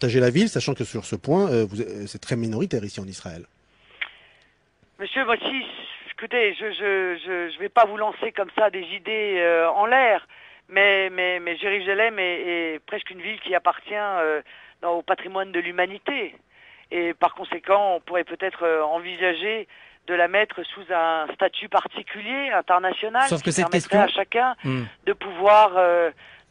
partager la ville, sachant que sur ce point, c'est très minoritaire ici en Israël. Monsieur Mossi, écoutez, je vais pas vous lancer comme ça des idées en l'air, mais Jérusalem est presque une ville qui appartient au patrimoine de l'humanité. Et par conséquent, on pourrait peut-être envisager de la mettre sous un statut particulier, international, Sauf que qui cette permettrait question... à chacun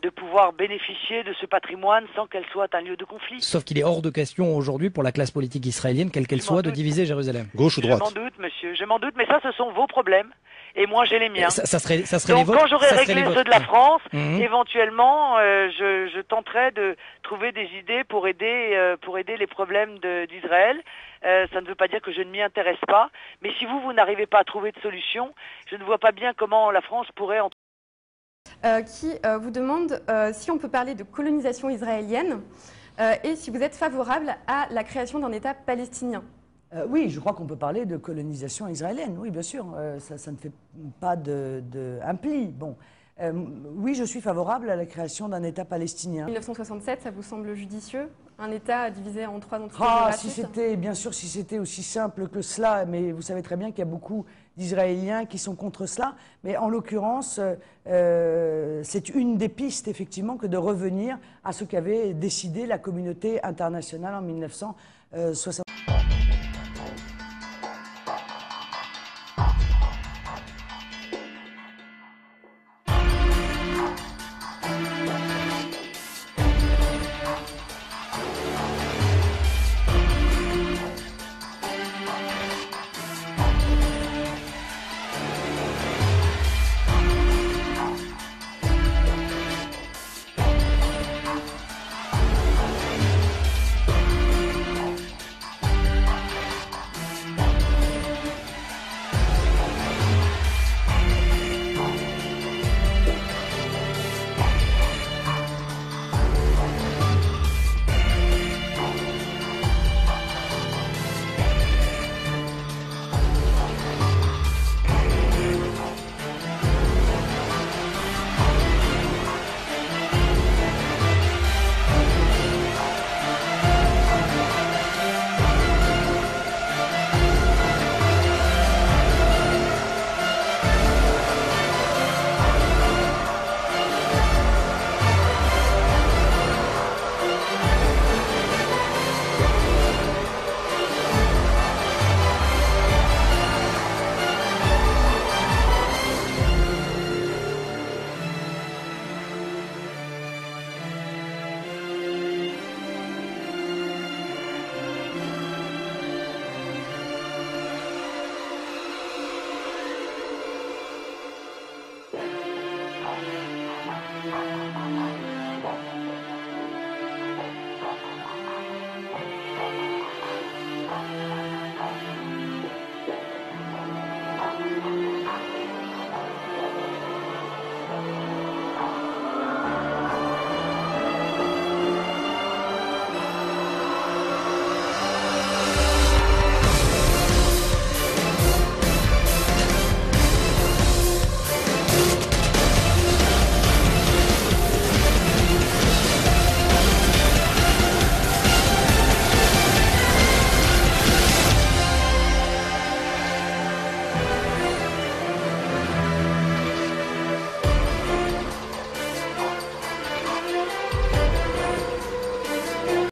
de pouvoir bénéficier de ce patrimoine sans qu'elle soit un lieu de conflit. Sauf qu'il est hors de question aujourd'hui pour la classe politique israélienne, quelle qu'elle soit, de diviser Jérusalem. Gauche ou droite? Je m'en doute, monsieur, je m'en doute, mais ça, ce sont vos problèmes. Et moi, j'ai les miens. Ça serait Donc, les vôtres, quand j'aurai réglé ceux de la France, Mmh. éventuellement, je tenterai de trouver des idées pour aider les problèmes d'Israël. Ça ne veut pas dire que je ne m'y intéresse pas. Mais si vous n'arrivez pas à trouver de solution, je ne vois pas bien comment la France pourrait qui vous demande si on peut parler de colonisation israélienne et si vous êtes favorable à la création d'un État palestinien. Oui, je crois qu'on peut parler de colonisation israélienne, oui, bien sûr, ça ne fait pas un pli. Bon, oui, je suis favorable à la création d'un État palestinien. 1967, ça vous semble judicieux? Un État divisé en 3 entités géographiques? Bien sûr, si c'était aussi simple que cela, mais vous savez très bien qu'il y a beaucoup d'Israéliens qui sont contre cela, mais en l'occurrence, c'est une des pistes, effectivement, que de revenir à ce qu'avait décidé la communauté internationale en 1960.